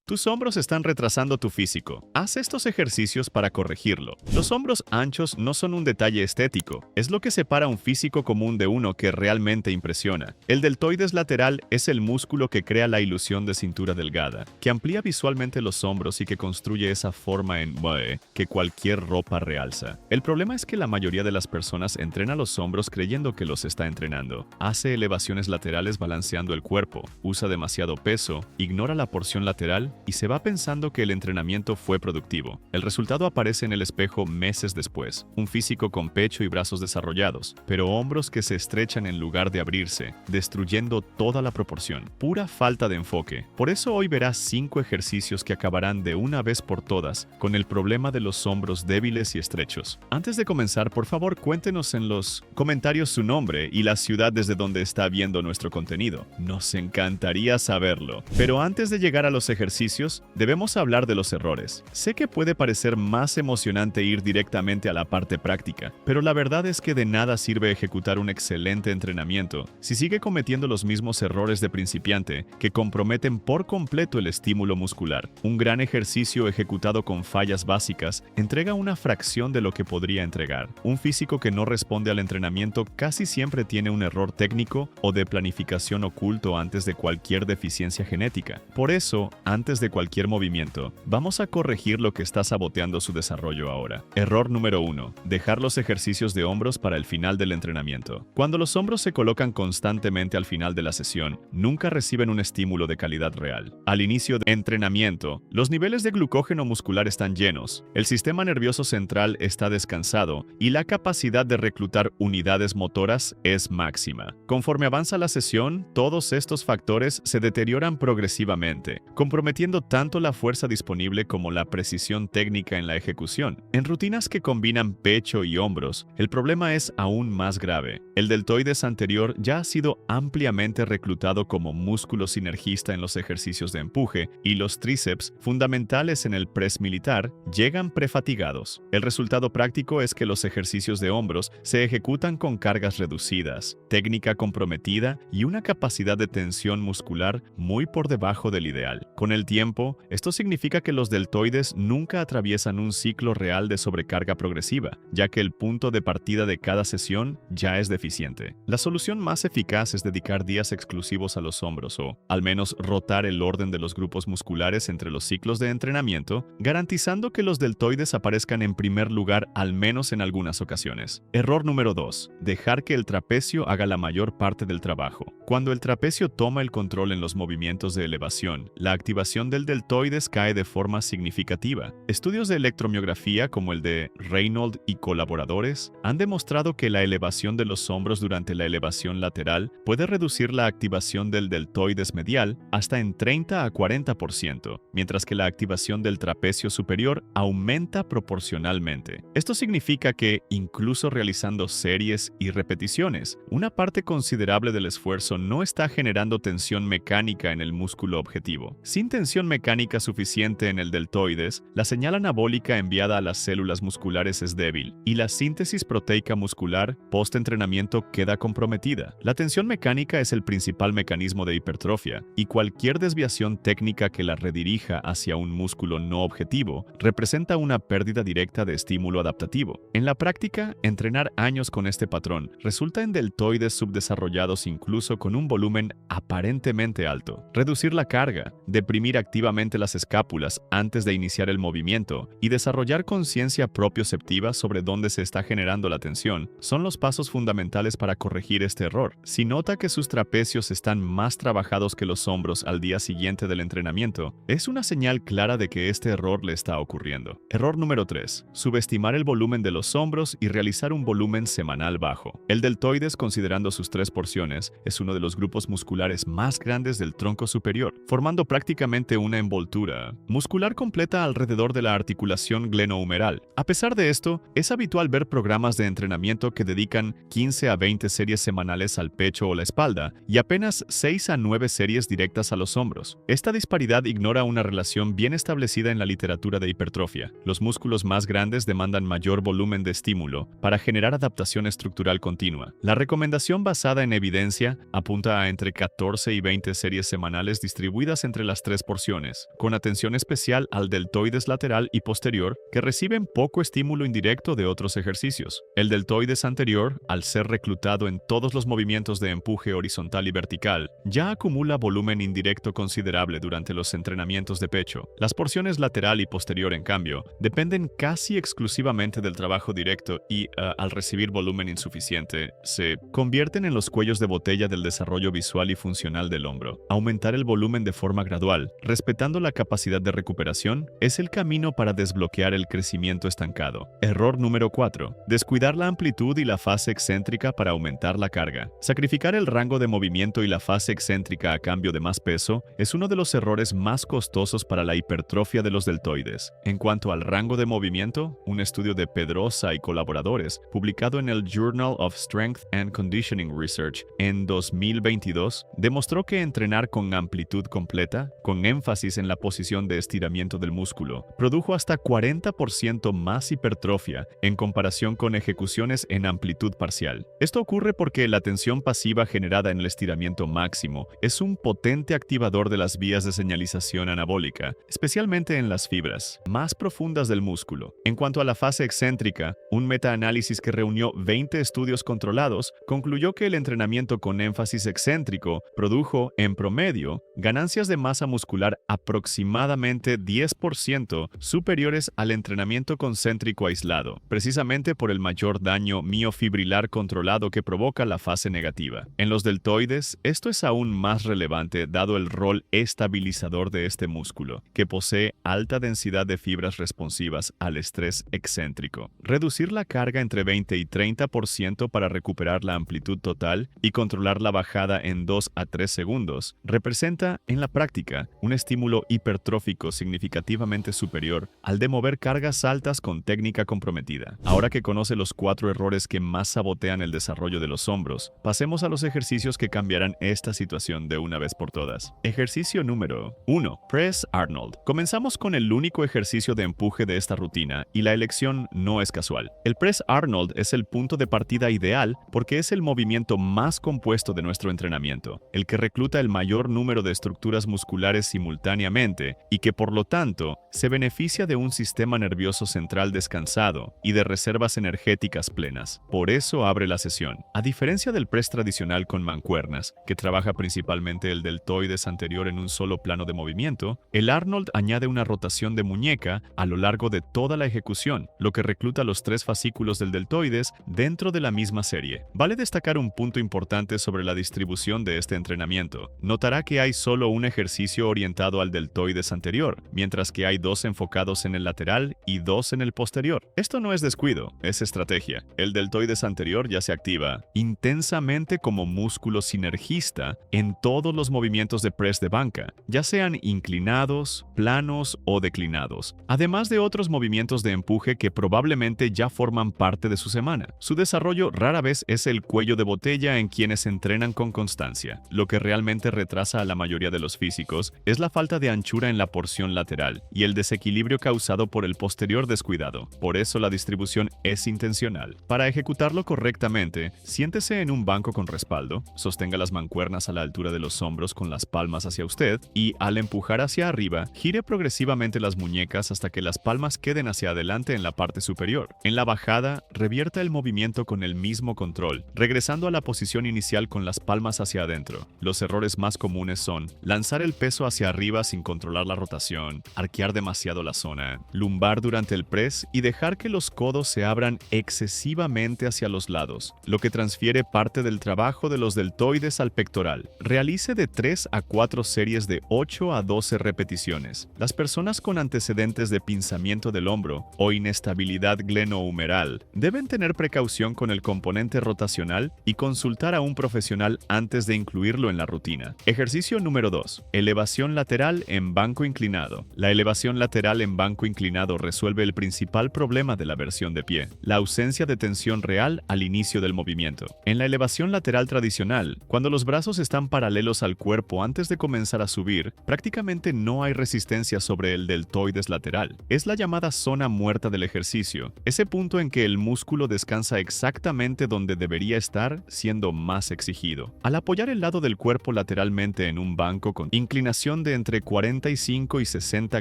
Tus hombros están retrasando tu físico. Haz estos ejercicios para corregirlo. Los hombros anchos no son un detalle estético, es lo que separa un físico común de uno que realmente impresiona. El deltoides lateral es el músculo que crea la ilusión de cintura delgada, que amplía visualmente los hombros y que construye esa forma en V que cualquier ropa realza. El problema es que la mayoría de las personas entrena los hombros creyendo que los está entrenando. Hace elevaciones laterales balanceando el cuerpo, usa demasiado peso, ignora la porción lateral y se va pensando que el entrenamiento fue productivo. El resultado aparece en el espejo meses después. Un físico con pecho y brazos desarrollados, pero hombros que se estrechan en lugar de abrirse, destruyendo toda la proporción. Pura falta de enfoque. Por eso hoy verás 5 ejercicios que acabarán de una vez por todas con el problema de los hombros débiles y estrechos. Antes de comenzar, por favor, cuéntenos en los comentarios su nombre y la ciudad desde donde está viendo nuestro contenido. Nos encantaría saberlo. Pero antes de llegar a los ejercicios, debemos hablar de los errores. Sé que puede parecer más emocionante ir directamente a la parte práctica, pero la verdad es que de nada sirve ejecutar un excelente entrenamiento si sigue cometiendo los mismos errores de principiante que comprometen por completo el estímulo muscular. Un gran ejercicio ejecutado con fallas básicas entrega una fracción de lo que podría entregar. Un físico que no responde al entrenamiento casi siempre tiene un error técnico o de planificación oculto antes de cualquier deficiencia genética. Por eso, antes de cualquier movimiento, vamos a corregir lo que está saboteando su desarrollo ahora. Error número 1. Dejar los ejercicios de hombros para el final del entrenamiento. Cuando los hombros se colocan constantemente al final de la sesión, nunca reciben un estímulo de calidad real. Al inicio del entrenamiento, los niveles de glucógeno muscular están llenos, el sistema nervioso central está descansado y la capacidad de reclutar unidades motoras es máxima. Conforme avanza la sesión, todos estos factores se deterioran progresivamente, comprometiendo tanto la fuerza disponible como la precisión técnica en la ejecución. En rutinas que combinan pecho y hombros, el problema es aún más grave. El deltoides anterior ya ha sido ampliamente reclutado como músculo sinergista en los ejercicios de empuje y los tríceps, fundamentales en el press militar, llegan prefatigados. El resultado práctico es que los ejercicios de hombros se ejecutan con cargas reducidas, técnica comprometida y una capacidad de tensión muscular muy por debajo del ideal. Con el tiempo, esto significa que los deltoides nunca atraviesan un ciclo real de sobrecarga progresiva, ya que el punto de partida de cada sesión ya es deficiente. La solución más eficaz es dedicar días exclusivos a los hombros o, al menos, rotar el orden de los grupos musculares entre los ciclos de entrenamiento, garantizando que los deltoides aparezcan en primer lugar al menos en algunas ocasiones. Error número 2. Dejar que el trapecio haga la mayor parte del trabajo. Cuando el trapecio toma el control en los movimientos de elevación, la activación del deltoides cae de forma significativa. Estudios de electromiografía como el de Reynolds y colaboradores han demostrado que la elevación de los hombros durante la elevación lateral puede reducir la activación del deltoides medial hasta en 30 a 40%, mientras que la activación del trapecio superior aumenta proporcionalmente. Esto significa que, incluso realizando series y repeticiones, una parte considerable del esfuerzo no está generando tensión mecánica en el músculo objetivo. Sin tensión mecánica suficiente en el deltoides, la señal anabólica enviada a las células musculares es débil y la síntesis proteica muscular post-entrenamiento queda comprometida. La tensión mecánica es el principal mecanismo de hipertrofia y cualquier desviación técnica que la redirija hacia un músculo no objetivo representa una pérdida directa de estímulo adaptativo. En la práctica, entrenar años con este patrón resulta en deltoides subdesarrollados incluso con un volumen aparentemente alto. Reducir la carga, deprimir activamente las escápulas antes de iniciar el movimiento y desarrollar conciencia propioceptiva sobre dónde se está generando la tensión son los pasos fundamentales para corregir este error. Si nota que sus trapecios están más trabajados que los hombros al día siguiente del entrenamiento, es una señal clara de que este error le está ocurriendo. Error número 3. Subestimar el volumen de los hombros y realizar un volumen semanal bajo. El deltoides, considerando sus 3 porciones, es uno de los grupos musculares más grandes del tronco superior, formando prácticamente una envoltura muscular completa alrededor de la articulación glenohumeral. A pesar de esto, es habitual ver programas de entrenamiento que dedican 15 a 20 series semanales al pecho o la espalda y apenas 6 a 9 series directas a los hombros. Esta disparidad ignora una relación bien establecida en la literatura de hipertrofia. Los músculos más grandes demandan mayor volumen de estímulo para generar adaptación estructural continua. La recomendación basada en evidencia apunta a entre 14 y 20 series semanales distribuidas entre las 3 porciones, con atención especial al deltoides lateral y posterior, que reciben poco estímulo indirecto de otros ejercicios. El deltoides anterior, al ser reclutado en todos los movimientos de empuje horizontal y vertical, ya acumula volumen indirecto considerable durante los entrenamientos de pecho. Las porciones lateral y posterior, en cambio, dependen casi exclusivamente del trabajo directo y, al recibir volumen insuficiente, se convierten en los cuellos de botella del desarrollo visual y funcional del hombro. Aumentar el volumen de forma gradual, respetando la capacidad de recuperación, es el camino para desbloquear el crecimiento estancado. Error número 4. Descuidar la amplitud y la fase excéntrica para aumentar la carga. Sacrificar el rango de movimiento y la fase excéntrica a cambio de más peso es uno de los errores más costosos para la hipertrofia de los deltoides. En cuanto al rango de movimiento, un estudio de Pedrosa y colaboradores, publicado en el Journal of Strength and Conditioning Research en 2022, demostró que entrenar con amplitud completa, con énfasis en la posición de estiramiento del músculo, produjo hasta 40% más hipertrofia en comparación con ejecuciones en amplitud parcial. Esto ocurre porque la tensión pasiva generada en el estiramiento máximo es un potente activador de las vías de señalización anabólica, especialmente en las fibras más profundas del músculo. En cuanto a la fase excéntrica, un metaanálisis que reunió 20 estudios controlados concluyó que el entrenamiento con énfasis excéntrico produjo, en promedio, ganancias de masa muscular aproximadamente 10% superiores al entrenamiento concéntrico aislado, precisamente por el mayor daño miofibrilar controlado que provoca la fase negativa. En los deltoides, esto es aún más relevante dado el rol estabilizador de este músculo, que posee alta densidad de fibras responsivas al estrés excéntrico. Reducir la carga entre 20 y 30% para recuperar la amplitud total y controlar la bajada en 2 a 3 segundos representa, en la práctica, un estímulo hipertrófico significativamente superior al de mover cargas altas con técnica comprometida. Ahora que conoce los 4 errores que más sabotean el desarrollo de los hombros, pasemos a los ejercicios que cambiarán esta situación de una vez por todas. Ejercicio número 1. Press Arnold. Comenzamos con el único ejercicio de empuje de esta rutina y la elección no es casual. El Press Arnold es el punto de partida ideal porque es el movimiento más compuesto de nuestro entrenamiento, el que recluta el mayor número de estructuras musculares simultáneamente y que por lo tanto se beneficia de un sistema nervioso central descansado y de reservas energéticas plenas. Por eso abre la sesión. A diferencia del press tradicional con mancuernas, que trabaja principalmente el deltoides anterior en un solo plano de movimiento, el Arnold añade una rotación de muñeca a lo largo de toda la ejecución, lo que recluta los 3 fascículos del deltoides dentro de la misma serie. Vale destacar un punto importante sobre la distribución de este entrenamiento. Notará que hay solo un ejercicio orientado al deltoides anterior, mientras que hay 2 enfocados en el lateral y 2 en el posterior. Esto no es descuido, es estrategia. El deltoides anterior ya se activa intensamente como músculo sinergista en todos los movimientos de press de banca, ya sean inclinados, planos o declinados, además de otros movimientos de empuje que probablemente ya forman parte de su semana. Su desarrollo rara vez es el cuello de botella en quienes entrenan con constancia. Lo que realmente retrasa a la mayoría de los físicos es la falta de anchura en la porción lateral y el desequilibrio causado por el posterior descuidado. Por eso la distribución es intencional. Para ejecutarlo correctamente, siéntese en un banco con respaldo, sostenga las mancuernas a la altura de los hombros con las palmas hacia usted y, al empujar hacia arriba, gire progresivamente las muñecas hasta que las palmas queden hacia adelante en la parte superior. En la bajada, revierta el movimiento con el mismo control, regresando a la posición inicial con las palmas hacia adentro. Los errores más comunes son lanzar el peso hacia arriba sin controlar la rotación, arquear demasiado la zona, lumbar durante el press y dejar que los codos se abran excesivamente hacia los lados, lo que transfiere parte del trabajo de los deltoides al pectoral. Realice de 3 a 4 series de 8 a 12 repeticiones. Las personas con antecedentes de pinzamiento del hombro o inestabilidad glenohumeral deben tener precaución con el componente rotacional y consultar a un profesional antes de incluirlo en la rutina. Ejercicio número 2. Elevación lateral en banco inclinado. La elevación lateral en banco inclinado resuelve el principal problema de la versión de pie, la ausencia de tensión real al inicio del movimiento. En la elevación lateral tradicional, cuando los brazos están paralelos al cuerpo antes de comenzar a subir, prácticamente no hay resistencia sobre el deltoides lateral. Es la llamada zona muerta del ejercicio, ese punto en que el músculo descansa exactamente donde debería estar, siendo más exigido. Al apoyar el lado del cuerpo lateralmente en un banco con inclinación de entre 45 y 60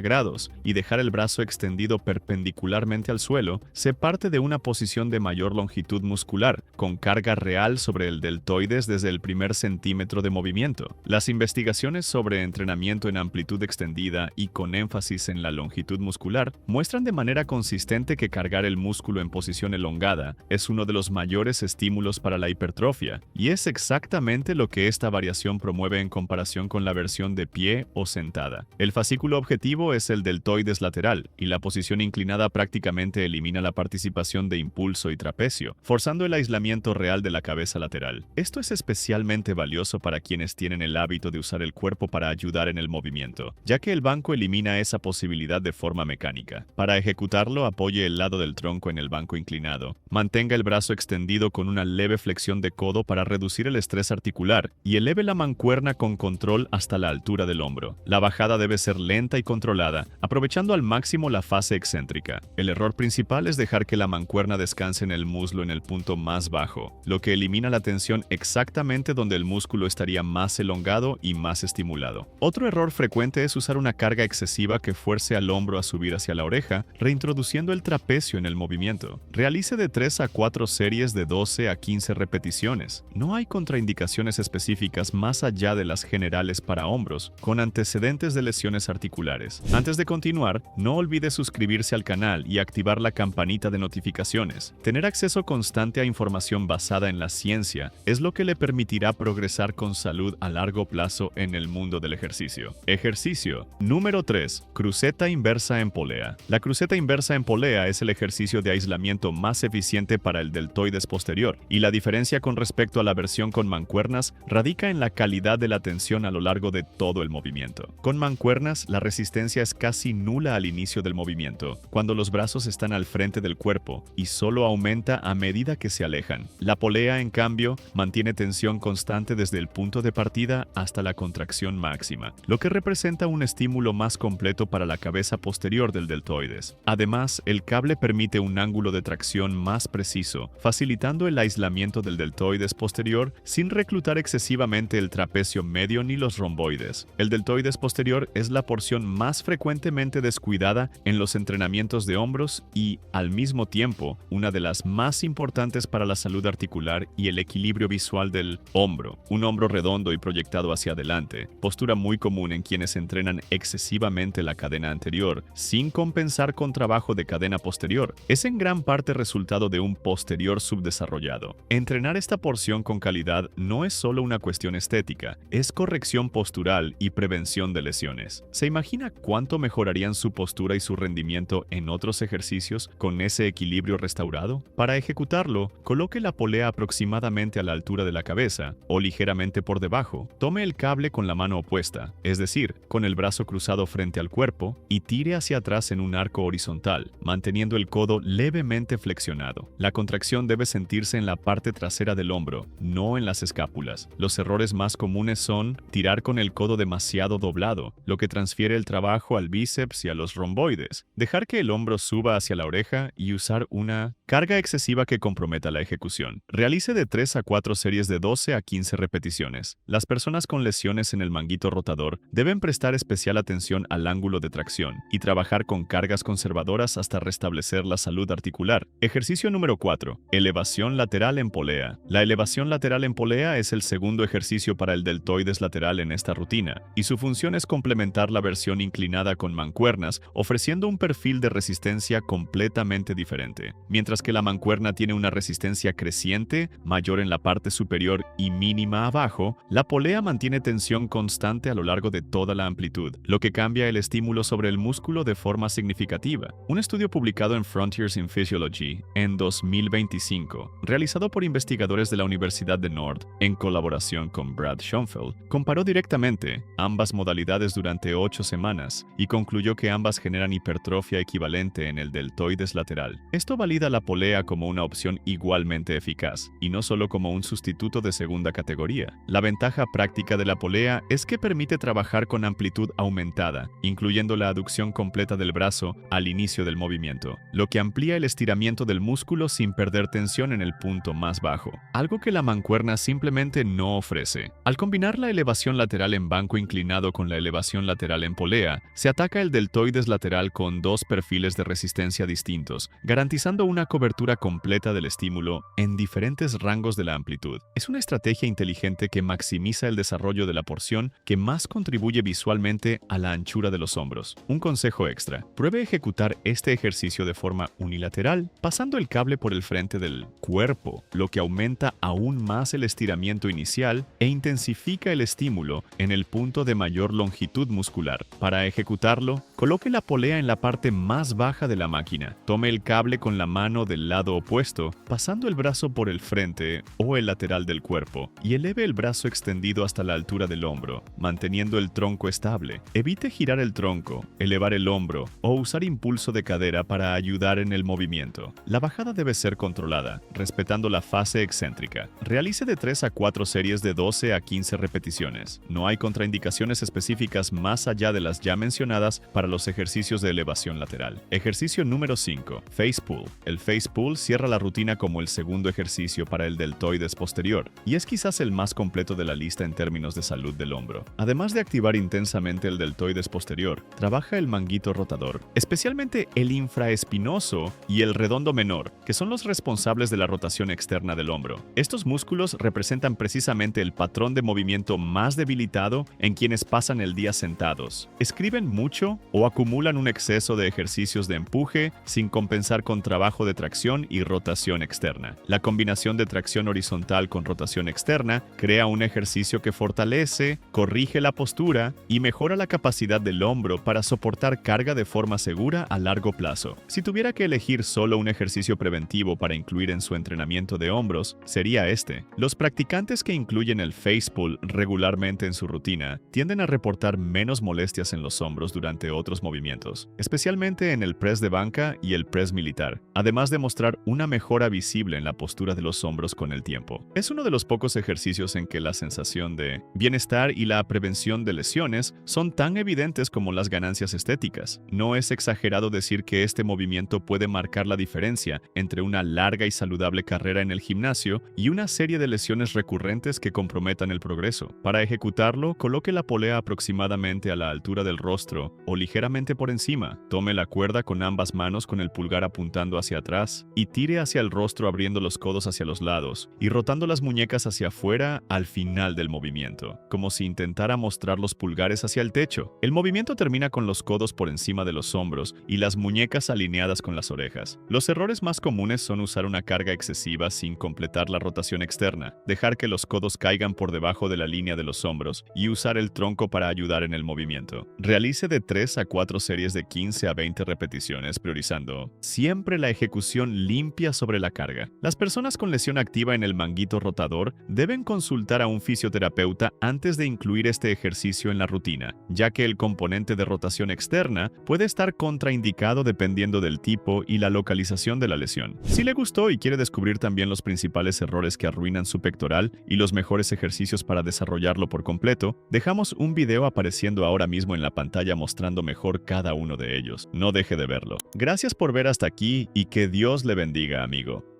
grados y dejar el brazo extendido perpendicularmente al suelo, se parte de una posición de mayor longitud muscular, con carga real sobre el deltoides desde el primer centímetro de movimiento. Las investigaciones sobre entrenamiento en amplitud extendida y con énfasis en la longitud muscular muestran de manera consistente que cargar el músculo en posición elongada es uno de los mayores estímulos para la hipertrofia, y es exactamente lo que esta variación promueve en comparación con la versión de pie o sentada. El fascículo objetivo es el deltoides lateral, y la posición inclinada prácticamente elimina la participación de impulso y trapecio, forzando el aislamiento real de la cabeza lateral. Esto es especialmente valioso para quienes tienen el hábito de usar el cuerpo para ayudar en el movimiento, ya que el banco elimina esa posibilidad de forma mecánica. Para ejecutarlo, apoye el lado del tronco en el banco inclinado. Mantenga el brazo extendido con una leve flexión de codo para reducir el estrés articular y eleve la mancuerna con control hasta la altura del hombro. La bajada debe ser lenta y controlada, aprovechando al máximo la fase excéntrica. El error principal es dejar que la mancuerna descanse en el muslo en el punto más bajo, lo que elimina la tensión exactamente donde el músculo estaría más elongado y más estimulado. Otro error frecuente es usar una carga excesiva que fuerce al hombro a subir hacia la oreja, reintroduciendo el trapecio en el movimiento. Realice de 3 a 4 series de 12 a 15 repeticiones. No hay contraindicaciones específicas más allá de las generales para hombros, con antecedentes de lesiones articulares. Antes de continuar, no olvide suscribirse al canal y activar la campanita de notificaciones. Tener acceso constante a información basada en la ciencia es lo que le permitirá progresar con salud a largo plazo en el mundo del ejercicio. Ejercicio número 3. Cruceta inversa en polea. La cruceta inversa en polea es el ejercicio de aislamiento más eficiente para el deltoides posterior, y la diferencia con respecto a la versión con mancuernas radica en la calidad de la tensión a lo largo de todo el movimiento. Con mancuernas, la resistencia es casi nula al inicio del movimiento, cuando los brazos están al frente del cuerpo, y solo aumenta a medida que se alejan. La polea, en cambio, mantiene tensión constante desde el punto de partida hasta la contracción máxima, lo que representa un estímulo más completo para la cabeza posterior del deltoides. Además, el cable permite un ángulo de tracción más preciso, facilitando el aislamiento del deltoides posterior sin reclutar excesivamente el trapecio medio ni los romboides. El deltoides posterior es la porción más frecuentemente descuidada en los entrenamientos de hombros y, al mismo tiempo, una de las más importantes para la salud articular y el equilibrio visual del hombro. Un hombro redondo y proyectado hacia adelante, postura muy común en quienes entrenan excesivamente la cadena anterior, sin compensar con trabajo de cadena posterior, es en gran parte resultado de un posterior subdesarrollado. Entrenar esta porción con calidad no es solo una cuestión estética, es corrección postural y prevención de lesiones. ¿Se imagina cuánto mejorarían su postura y su rendimiento en otros ejercicios con ese equilibrio restaurado? Para ejecutarlo, coloque la polea aproximadamente a la altura de la cabeza o ligeramente por debajo. Tome el cable con la mano opuesta, es decir, con el brazo cruzado frente al cuerpo, y tire hacia atrás en un arco horizontal, manteniendo el codo levemente flexionado. La contracción debe sentirse en la parte trasera del hombro, no en las escápulas. Los errores más comunes son tirar con el codo demasiado doblado, lo que transfiere el trabajo al bíceps y a los romboides, dejar que el hombro suba hacia la oreja y usar una carga excesiva que comprometa la ejecución. Realice de 3 a 4 series de 12 a 15 repeticiones. Las personas con lesiones en el manguito rotador deben prestar especial atención al ángulo de tracción y trabajar con cargas conservadoras hasta restablecer la salud articular. Ejercicio número 4. Elevación lateral en polea. La elevación lateral en polea es el segundo ejercicio para el deltoides lateral en esta rutina, y su función es complementar la versión inclinada con mancuernas, ofreciendo un perfil de resistencia completamente diferente. Mientras que la mancuerna tiene una resistencia creciente, mayor en la parte superior y mínima abajo, la polea mantiene tensión constante a lo largo de toda la amplitud, lo que cambia el estímulo sobre el músculo de forma significativa. Un estudio publicado en Frontiers in Physiology en 2025, realizado por investigadores de la Universidad de Nord en colaboración con Brad Schoenfeld, comparó directamente ambas modalidades durante 8 semanas y concluyó que ambas generan hipertrofia equivalente en el deltoides lateral. Esto valida la polea como una opción igualmente eficaz, y no solo como un sustituto de segunda categoría. La ventaja práctica de la polea es que permite trabajar con amplitud aumentada, incluyendo la aducción completa del brazo al inicio del movimiento, lo que amplía el estiramiento del músculo sin perder tensión en el punto más bajo, algo que la mancuerna simplemente no ofrece. Al combinar la elevación lateral en banco inclinado combinado con la elevación lateral en polea, se ataca el deltoides lateral con dos perfiles de resistencia distintos, garantizando una cobertura completa del estímulo en diferentes rangos de la amplitud. Es una estrategia inteligente que maximiza el desarrollo de la porción que más contribuye visualmente a la anchura de los hombros. Un consejo extra: pruebe ejecutar este ejercicio de forma unilateral, pasando el cable por el frente del cuerpo, lo que aumenta aún más el estiramiento inicial e intensifica el estímulo en el punto de mayor longitud muscular. Para ejecutarlo, coloque la polea en la parte más baja de la máquina. Tome el cable con la mano del lado opuesto, pasando el brazo por el frente o el lateral del cuerpo, y eleve el brazo extendido hasta la altura del hombro, manteniendo el tronco estable. Evite girar el tronco, elevar el hombro o usar impulso de cadera para ayudar en el movimiento. La bajada debe ser controlada, respetando la fase excéntrica. Realice de 3 a 4 series de 12 a 15 repeticiones. No hay contraindicaciones específicas más allá de las ya mencionadas para los ejercicios de elevación lateral. Ejercicio número 5. Face Pull. El Face Pull cierra la rutina como el segundo ejercicio para el deltoides posterior, y es quizás el más completo de la lista en términos de salud del hombro. Además de activar intensamente el deltoides posterior, trabaja el manguito rotador, especialmente el infraespinoso y el redondo menor, que son los responsables de la rotación externa del hombro. Estos músculos representan precisamente el patrón de movimiento más debilitado en quienes pasan el día sentados, escriben mucho o acumulan un exceso de ejercicios de empuje sin compensar con trabajo de tracción y rotación externa. La combinación de tracción horizontal con rotación externa crea un ejercicio que fortalece, corrige la postura y mejora la capacidad del hombro para soportar carga de forma segura a largo plazo. Si tuviera que elegir solo un ejercicio preventivo para incluir en su entrenamiento de hombros, sería este. Los practicantes que incluyen el Face Pull regularmente en su rutina tienden a reportar menos molestias en los hombros durante otros movimientos, especialmente en el press de banca y el press militar, además de mostrar una mejora visible en la postura de los hombros con el tiempo. Es uno de los pocos ejercicios en que la sensación de bienestar y la prevención de lesiones son tan evidentes como las ganancias estéticas. No es exagerado decir que este movimiento puede marcar la diferencia entre una larga y saludable carrera en el gimnasio y una serie de lesiones recurrentes que comprometan el progreso. Para ejecutarlo, coloque la polea aproximadamente a la altura del rostro o ligeramente por encima. Tome la cuerda con ambas manos con el pulgar apuntando hacia atrás y tire hacia el rostro abriendo los codos hacia los lados y rotando las muñecas hacia afuera al final del movimiento, como si intentara mostrar los pulgares hacia el techo. El movimiento termina con los codos por encima de los hombros y las muñecas alineadas con las orejas. Los errores más comunes son usar una carga excesiva sin completar la rotación externa, dejar que los codos caigan por debajo de la línea de los hombros y usar el tronco para ayudar en el movimiento. Realice de 3 a 4 series de 15 a 20 repeticiones, priorizando siempre la ejecución limpia sobre la carga. Las personas con lesión activa en el manguito rotador deben consultar a un fisioterapeuta antes de incluir este ejercicio en la rutina, ya que el componente de rotación externa puede estar contraindicado dependiendo del tipo y la localización de la lesión. Si le gustó y quiere descubrir también los principales errores que arruinan su pectoral y los mejores ejercicios para desarrollarlo por completo, dejamos un video apareciendo ahora mismo en la pantalla mostrando mejor cada uno de ellos. No deje de verlo. Gracias por ver hasta aquí y que Dios le bendiga, amigo.